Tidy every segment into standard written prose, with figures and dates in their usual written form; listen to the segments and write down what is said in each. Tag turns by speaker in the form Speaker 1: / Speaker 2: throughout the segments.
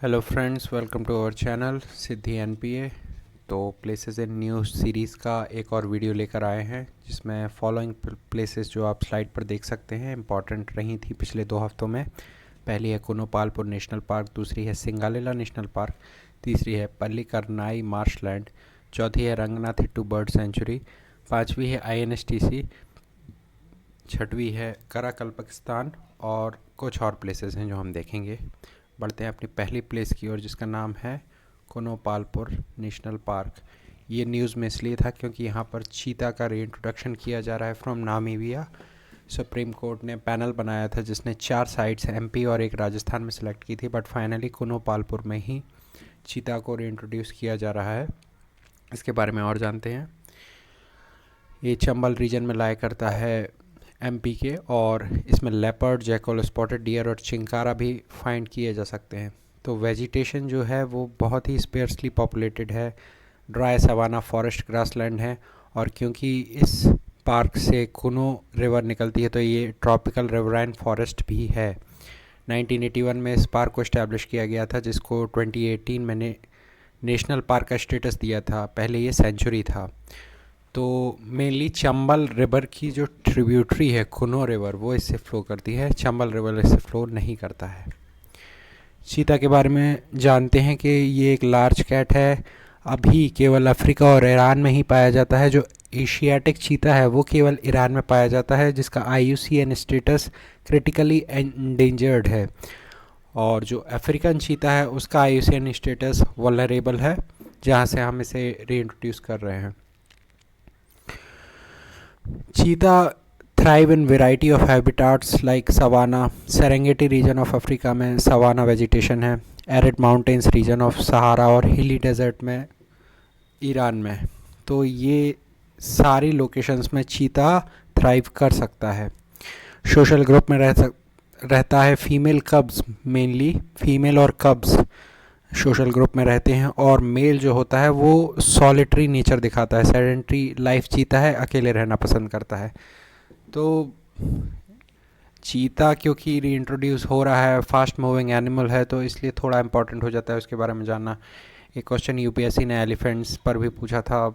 Speaker 1: Hello friends, welcome to our channel Siddhi NPA. तो places in new series का एक और वीडियो लेकर आए हैं, जिसमें फॉलोइंग प्लेसेस जो आप स्लाइड पर देख सकते हैं इंपॉर्टेंट रही थी पिछले 2 हफ्तों में। पहली है कुनोपालपुर नेशनल पार्क, दूसरी है सिंगालीला नेशनल पार्क, तीसरी है पल्लीकरनाई मार्शलैंड, चौथी है रंगनाथिट्टू बर्ड सेंचुरी, पाँचवीं है INSTC, छठवीं है कराकल्पकिस्तान और कुछ और प्लेसेस हैं जो हम देखेंगे। बढ़ते हैं अपनी पहली प्लेस की ओर, जिसका नाम है कुनोपालपुर नेशनल पार्क। ये न्यूज़ में इसलिए था क्योंकि यहाँ पर चीता का रीइंट्रोडक्शन किया जा रहा है फ्रॉम नामीबिया। सुप्रीम कोर्ट ने पैनल बनाया था जिसने 4 साइट्स MP और एक राजस्थान में सेलेक्ट की थी, बट फाइनली कुनोपालपुर में ही चीता को रीइंट्रोड्यूस किया जा रहा है। इसके बारे में और जानते हैं। ये चंबल रीजन में लाया करता है MP के, और इसमें लेपर्ड, जैकल, स्पॉटेड डियर और चिंकारा भी फाइंड किए जा सकते हैं। तो वेजिटेशन जो है वो बहुत ही स्पेर्सली पॉपुलेटेड है, ड्राई सवाना फॉरेस्ट ग्रासलैंड है, और क्योंकि इस पार्क से कुनो रिवर निकलती है तो ये ट्रॉपिकल रिवराइन फॉरेस्ट भी है। 1981 में इस पार्क को इस्टेब्लिश किया गया था, जिसको 2018 में नेशनल पार्क का स्टेटस दिया था। पहले ये सेंचुरी था। तो मेनली चंबल रिवर की जो ट्रिब्यूटरी है कुनो रिवर, वो इससे फ़्लो करती है। चंबल रिवर इससे फ़्लो नहीं करता है। चीता के बारे में जानते हैं कि ये एक लार्ज कैट है। अभी केवल अफ्रीका और ईरान में ही पाया जाता है। जो एशियाटिक चीता है वो केवल ईरान में पाया जाता है, जिसका IUCN स्टेटस क्रिटिकली एंडेंजर्ड है। और जो अफ्रीकन चीता है उसका IUCN स्टेटस वल्नरेबल है, जहाँ से हम इसे रीइंट्रोड्यूस कर रहे हैं। Cheetah thrive in variety of habitats like savanna. Serengeti region of Africa में सवाना वेजिटेशन है, arid mountains region of Sahara और हिली डेजर्ट में ईरान में। तो ये सारी लोकेशंस में चीता थ्राइव कर सकता है। सोशल ग्रुप में रहता है फीमेल कब्स, मेनली फीमेल और कब्स सोशल ग्रुप में रहते हैं, और मेल जो होता है वो सॉलिटरी नेचर दिखाता है, सेडेंटरी लाइफ जीता है, अकेले रहना पसंद करता है। तो चीता क्योंकि रीइंट्रोड्यूस हो रहा है, फास्ट मूविंग एनिमल है, तो इसलिए थोड़ा इंपॉर्टेंट हो जाता है उसके बारे में जानना। एक क्वेश्चन UPSC ने एलिफेंट्स पर भी पूछा था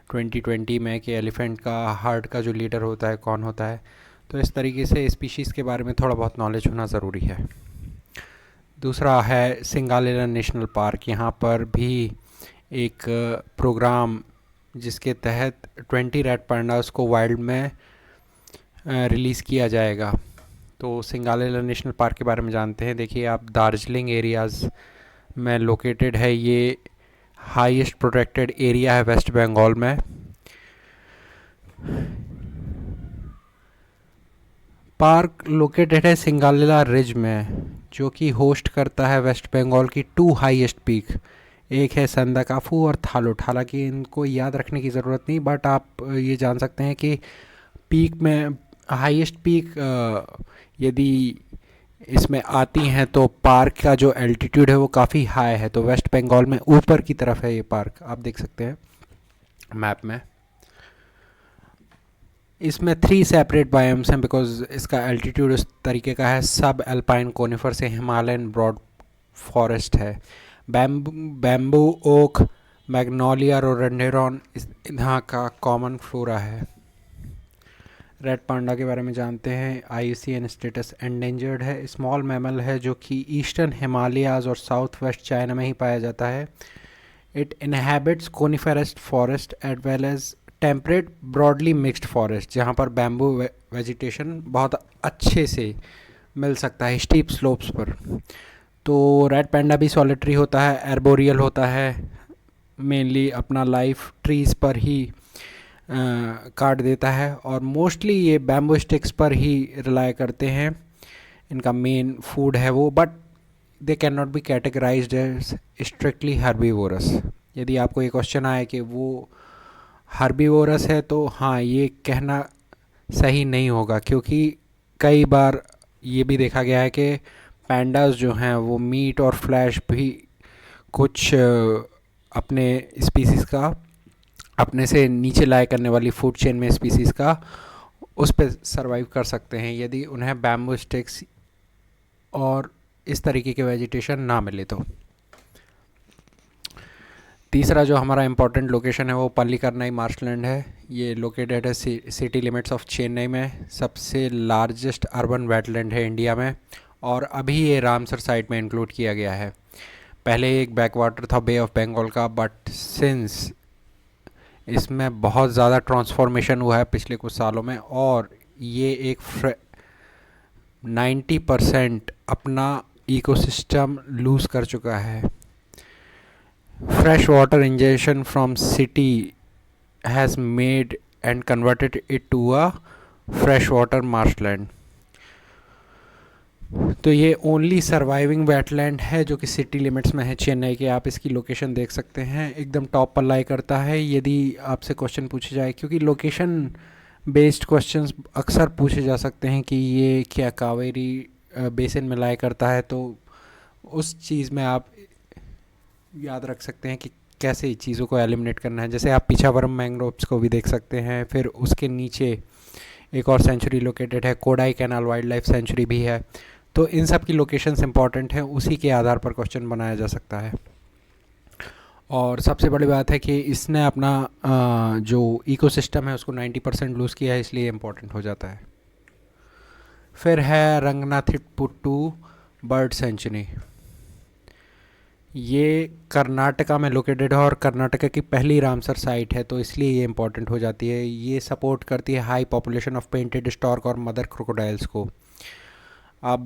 Speaker 1: 2020 में कि एलिफेंट का हर्ड का जो लीडर होता है कौन होता है। तो इस तरीके से स्पीशीज़ के बारे में थोड़ा बहुत नॉलेज होना ज़रूरी है। दूसरा है सिंगालीला नेशनल पार्क। यहाँ पर भी एक प्रोग्राम जिसके तहत 20 रेड पांडास को वाइल्ड में रिलीज़ किया जाएगा। तो सिंगालीला नेशनल पार्क के बारे में जानते हैं। देखिए आप, दार्जिलिंग एरियाज़ में लोकेटेड है। ये हाईएस्ट प्रोटेक्टेड एरिया है वेस्ट बंगाल में। पार्क लोकेटेड है सिंगालीला रिज में, जो कि होस्ट करता है वेस्ट बंगाल की 2 हाईएस्ट पीक। एक है संदाकाफू और थालोट। हालांकि इनको याद रखने की ज़रूरत नहीं, बट आप ये जान सकते हैं कि पीक में हाईएस्ट पीक यदि इसमें आती हैं तो पार्क का जो एल्टीट्यूड है वो काफ़ी हाई है। तो वेस्ट बंगाल में ऊपर की तरफ है ये पार्क, आप देख सकते हैं मैप में। इसमें 3 सेपरेट बायोम्स हैं, बिकॉज इसका एल्टीट्यूड उस तरीके का है। सब एल्पाइन कोनिफर से हिमालयन ब्रॉड फॉरेस्ट है। बैम्बू, ओक, मैग्नोलिया, रोडेंड्रॉन यहाँ का कॉमन फ्लोरा है। रेड पांडा के बारे में जानते हैं। IUCN स्टेटस एंडेंजर्ड है। स्मॉल मैमल है जो कि ईस्टर्न हिमालयाज़ और साउथ वेस्ट चाइना में ही पाया जाता है। It inhabits coniferous forest as well as temperate broadly mixed forest, जहाँ पर बैम्बू वेजिटेशन बहुत अच्छे से मिल सकता है स्टीप स्लोप्स पर। तो रेड पैंडा भी सॉलिटरी होता है, एर्बोरियल होता है, मेनली अपना लाइफ ट्रीज़ पर ही काट देता है, और मोस्टली ये बैम्बू स्टिक्स पर ही रिलाई करते हैं। इनका मेन फूड है वो, but they can not be categorised as strictly herbivorous. यदि आपको ये क्वेश्चन आए कि वो हर्बीवोरस है, तो हाँ, ये कहना सही नहीं होगा, क्योंकि कई बार ये भी देखा गया है कि पैंडास जो हैं वो मीट और फ्लैश भी कुछ अपने स्पीसीज़ का, अपने से नीचे लाया करने वाली फूड चेन में स्पीसीज़ का, उस पर सर्वाइव कर सकते हैं यदि उन्हें बैम्बू स्टिक्स और इस तरीके के वेजिटेशन ना मिले तो। तीसरा जो हमारा इम्पोर्टेंट लोकेशन है वो पल्लीकरनई मार्शलैंड है। ये लोकेटेड है सिटी लिमिट्स ऑफ चेन्नई में, सबसे लार्जेस्ट अर्बन वेटलैंड है इंडिया में, और अभी ये रामसर साइट में इंक्लूड किया गया है। पहले एक बैकवाटर था बे ऑफ बंगाल का, बट सिंस इसमें बहुत ज़्यादा ट्रांसफॉर्मेशन हुआ है पिछले कुछ सालों में, और ये एक 90% अपना इकोसिस्टम लूज़ कर चुका है। Fresh water injection from city has made and converted it to a fresh water marshland. तो ये ओनली सर्वाइविंग वेटलैंड है जो कि सिटी लिमिट्स में है चेन्नई के। आप इसकी लोकेशन देख सकते हैं, एकदम टॉप पर लाई करता है। यदि आपसे क्वेश्चन पूछे जाए, क्योंकि लोकेशन बेस्ड क्वेश्चंस अक्सर पूछे जा सकते हैं कि ये क्या कावेरी बेसिन में लाई करता है, तो उस चीज़ में आप याद रख सकते हैं कि कैसे चीज़ों को एलिमिनेट करना है। जैसे आप पीछावरम मैंग्रोव्स को भी देख सकते हैं, फिर उसके नीचे एक और सेंचुरी लोकेटेड है, Kodai canal wild life sanctuary भी है। तो इन सब की लोकेशंस इंपॉर्टेंट हैं, उसी के आधार पर क्वेश्चन बनाया जा सकता है। और सबसे बड़ी बात है कि इसने अपना जो इकोसिस्टम है उसको 90% लूज़ किया है, इसलिए इम्पोर्टेंट हो जाता है। फिर है रंगनाथिपुट्टू बर्ड सेंचुरी। ये कर्नाटका में लोकेटेड है और कर्नाटका की पहली रामसर साइट है, तो इसलिए ये इम्पोर्टेंट हो जाती है। ये सपोर्ट करती है high population of painted stork और मदर क्रोकोडाइल्स को। अब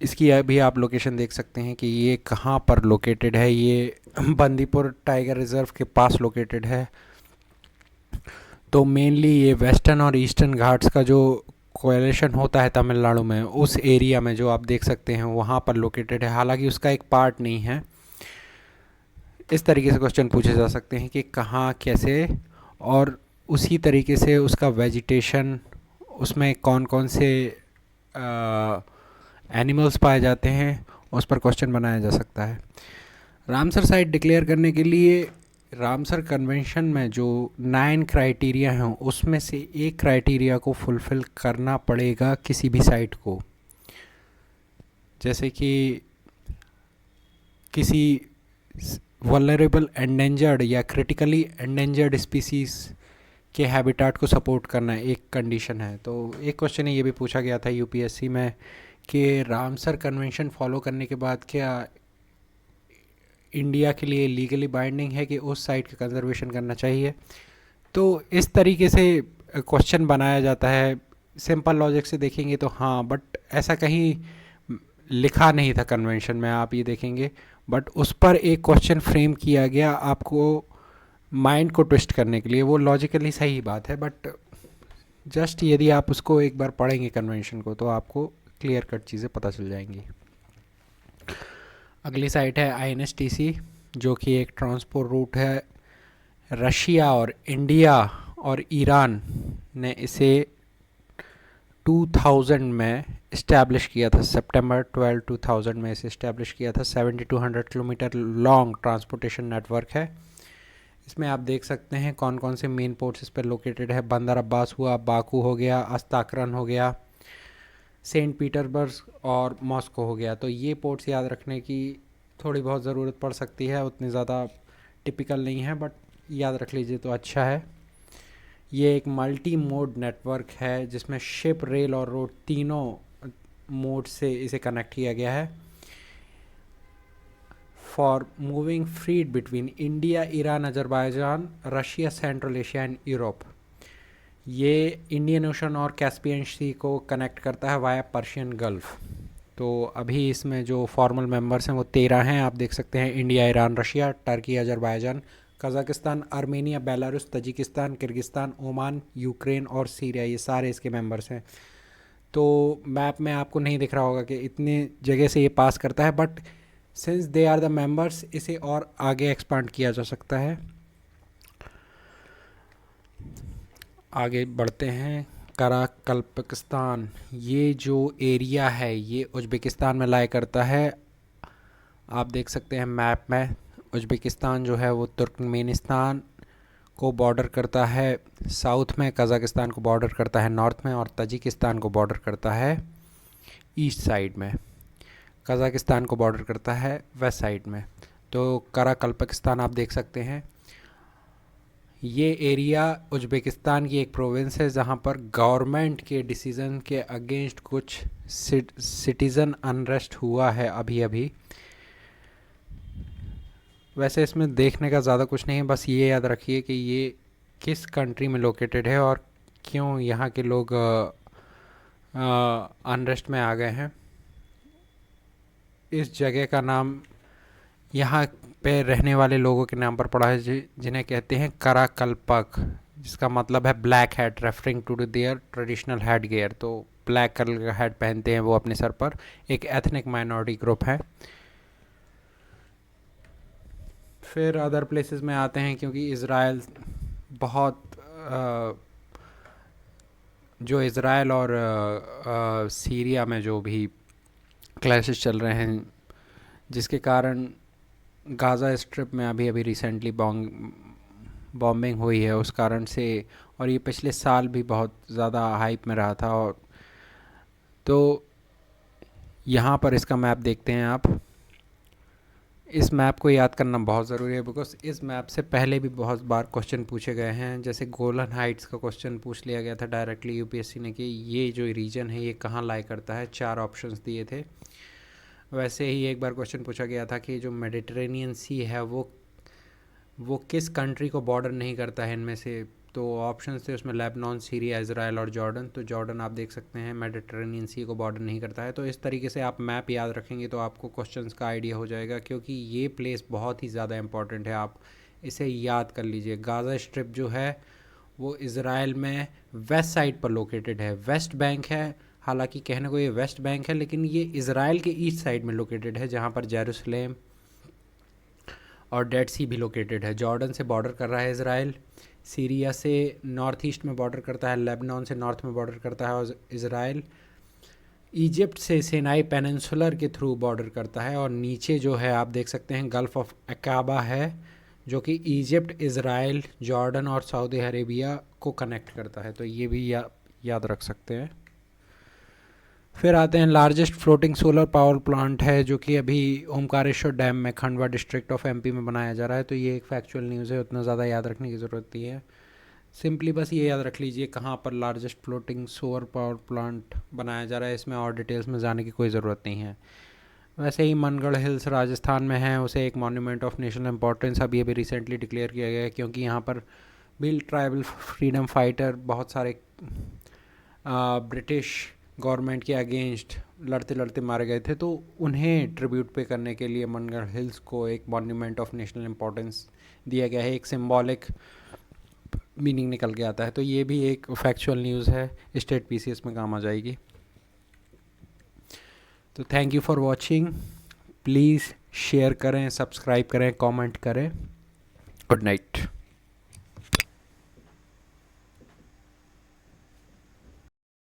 Speaker 1: इसकी अभी आप लोकेशन देख सकते हैं कि ये कहाँ पर लोकेटेड है। ये बंदीपुर टाइगर रिजर्व के पास लोकेटेड है। तो मेनली ये वेस्टर्न और ईस्टर्न घाट्स का जो कोएलेशन होता है तमिलनाडु में, उस एरिया में जो आप देख सकते हैं वहाँ पर लोकेटेड है। हालांकि उसका एक पार्ट नहीं है। इस तरीके से क्वेश्चन पूछे जा सकते हैं कि कहाँ कैसे, और उसी तरीके से उसका वेजिटेशन, उसमें कौन कौन से एनिमल्स पाए जाते हैं, उस पर क्वेश्चन बनाया जा सकता है। रामसर साइट डिक्लेयर करने के लिए रामसर कन्वेंशन में जो 9 क्राइटेरिया हैं उसमें से एक क्राइटेरिया को फुलफ़िल करना पड़ेगा किसी भी साइट को। जैसे कि किसी वल्नरेबल एंडेंजर्ड या क्रिटिकली एंडेंजर्ड स्पीसीज़ के हैबिटाट को सपोर्ट करना एक कंडीशन है। तो एक क्वेश्चन ये भी पूछा गया था यूपीएससी में कि रामसर कन्वेंशन फॉलो करने के बाद क्या इंडिया के लिए लीगली बाइंडिंग है कि उस साइट का कंजर्वेशन करना चाहिए। तो इस तरीके से क्वेश्चन बनाया जाता है। सिंपल लॉजिक से देखेंगे तो हाँ, बट ऐसा कहीं लिखा नहीं था कन्वेंशन में, आप ये देखेंगे, बट उस पर एक क्वेश्चन फ्रेम किया गया आपको माइंड को ट्विस्ट करने के लिए। वो लॉजिकली सही बात है, बट जस्ट यदि आप उसको एक बार पढ़ेंगे कन्वेंशन को, तो आपको क्लियर कट चीज़ें पता चल जाएंगी। अगली साइट है INSTC, जो कि एक ट्रांसपोर्ट रूट है। रशिया और इंडिया और ईरान ने इसे 2000 में इस्टेब्लिश किया था। सितंबर 12, 2000 में इसे इस्टेब्लिश किया था। 7200 किलोमीटर लॉन्ग ट्रांसपोर्टेशन नेटवर्क है। इसमें आप देख सकते हैं कौन कौन से मेन पोर्ट्स इस पर लोकेटेड है। बंदर अब्बास हुआ, बाकू हो गया, अस्ताकरन हो गया, सेंट पीटर्सबर्ग और मॉस्को हो गया। तो ये पोर्ट्स याद रखने की थोड़ी बहुत ज़रूरत पड़ सकती है, उतनी ज़्यादा टिपिकल नहीं है, बट याद रख लीजिए तो अच्छा है। ये एक मल्टी मोड नेटवर्क है जिसमें शिप, रेल और रोड तीनों मोड से इसे कनेक्ट किया गया है for moving freight between India, Iran, Azerbaijan, Russia, Central Asia and Europe. ये इंडियन ओशन और कैस्पियन सी को कनेक्ट करता है वाया पर्शियन गल्फ़। तो अभी इसमें जो फॉर्मल मेंबर्स हैं वो 13 हैं। आप देख सकते हैं India, Iran, Russia, Turkey, Azerbaijan, Kazakhstan, Armenia, Belarus, Tajikistan, Kyrgyzstan, Oman, Ukraine और सीरिया, ये सारे इसके मेंबर्स हैं। तो मैप में आपको नहीं दिख रहा होगा कि इतने जगह से ये पास करता है, but since they are the members इसे और आगे एक्सपांड किया जा सकता है। आगे बढ़ते हैं। कराकल्पकिस्तान, ये जो एरिया है ये उज़्बेकिस्तान में लाई करता है। आप देख सकते हैं मैप में उज़्बेकिस्तान जो है वो तुर्कमेनिस्तान को बॉर्डर करता है साउथ में, कज़ाकिस्तान को बॉर्डर करता है नॉर्थ में, और तजिकिस्तान को बॉर्डर करता है ईस्ट साइड में। कज़ाकिस्तान को बॉर्डर करता है वेस्ट साइड में। तो कराकल्पकिस्तान आप देख सकते हैं। ये एरिया उज़्बेकिस्तान की एक प्रोविंस है जहाँ पर गवर्नमेंट के डिसीज़न के अगेंस्ट कुछ सिटीज़न अनरेस्ट हुआ है अभी अभी। वैसे इसमें देखने का ज़्यादा कुछ नहीं है, बस ये याद रखिए कि ये किस कंट्री में लोकेटेड है और क्यों यहाँ के लोग अनरेस्ट में आ गए हैं। इस जगह का नाम यहाँ पे रहने वाले लोगों के नाम पर पड़ा है जिन्हें कहते हैं कराकल्पक, जिसका मतलब है black hat, referring to their traditional head gear. तो ब्लैक कलर का हैट पहनते हैं वो अपने सर पर। एक एथनिक माइनॉरिटी ग्रुप है। फिर अदर प्लेसेस में आते हैं, क्योंकि इज़राइल बहुत जो इज़राइल और सीरिया में जो भी क्लैशेस चल रहे हैं, जिसके कारण गाज़ा स्ट्रिप में अभी अभी रिसेंटली बॉम्बिंग हुई है उस कारण से, और ये पिछले साल भी बहुत ज़्यादा हाइप में रहा था। और तो यहाँ पर इसका मैप देखते हैं आप। इस मैप को याद करना बहुत ज़रूरी है, बिकॉज इस मैप से पहले भी बहुत बार क्वेश्चन पूछे गए हैं। जैसे गोलन हाइट्स का क्वेश्चन पूछ लिया गया था डायरेक्टली यूपीएससी ने कि ये जो रीजन है ये कहाँ लाई करता है, 4 ऑप्शंस दिए थे। वैसे ही एक बार क्वेश्चन पूछा गया था कि जो मेडिटेरेनियन सी है वो किस कंट्री को बॉर्डर नहीं करता है इनमें से। तो ऑप्शन थे उसमें लेबनान, सीरिया, इज़राइल और जॉर्डन। तो जॉर्डन आप देख सकते हैं मेडिटेरेनियन सी को बॉर्डर नहीं करता है। तो इस तरीके से आप मैप याद रखेंगे तो आपको क्वेश्चंस का आइडिया हो जाएगा, क्योंकि ये प्लेस बहुत ही ज़्यादा इंपॉर्टेंट है। आप इसे याद कर लीजिए। गाज़ा स्ट्रिप जो है वो इज़राइल में वेस्ट साइड पर लोकेटेड है। वेस्ट बैंक है, हालांकि कहने को ये वेस्ट बैंक है, लेकिन ये इज़राइल के ईस्ट साइड में लोकेटेड है, जहाँ पर जेरूसलेम और डेड सी भी लोकेटेड है। जॉर्डन से बॉर्डर कर रहा है इज़राइल, सीरिया से नॉर्थ ईस्ट में बॉर्डर करता है, लेबनान से नॉर्थ में बॉर्डर करता है और इज़राइल इजिप्ट से सिनाई पेनिनसुलर के थ्रू बॉर्डर करता है। और नीचे जो है आप देख सकते हैं गल्फ़ ऑफ अकाबा है, जो कि इजिप्ट, इज़राइल, जॉर्डन और सऊदी अरेबिया को कनेक्ट करता है। तो ये भी याद रख सकते हैं। फिर आते हैं largest floating solar power plant है, जो कि अभी ओमकारेश्वर डैम में खंडवा डिस्ट्रिक्ट ऑफ एमपी में बनाया जा रहा है। तो ये एक फैक्चुअल न्यूज़ है, उतना ज़्यादा याद रखने की ज़रूरत नहीं है। सिंपली बस ये याद रख लीजिए कहाँ पर largest floating solar power plant बनाया जा रहा है। इसमें और डिटेल्स में जाने की कोई ज़रूरत नहीं है। वैसे ही मनगढ़ हिल्स राजस्थान में है, उसे एक मॉन्यूमेंट ऑफ नेशनल इंपॉर्टेंस अभी अभी रिसेंटली डिक्लेयर किया गया है, क्योंकि यहाँ पर भील ट्राइबल फ्रीडम फाइटर बहुत सारे ब्रिटिश गवर्नमेंट के अगेंस्ट लड़ते लड़ते मारे गए थे। तो उन्हें ट्रिब्यूट पे करने के लिए मनगढ़ हिल्स को एक मॉन्यूमेंट ऑफ नेशनल इंपॉर्टेंस दिया गया है। एक सिंबॉलिक मीनिंग निकल के आता है। तो ये भी एक फैक्चुअल न्यूज़ है, स्टेट पीसीएस में काम आ जाएगी। तो thank you for watching. Please share करें, सब्सक्राइब करें, कमेंट करें। Good night.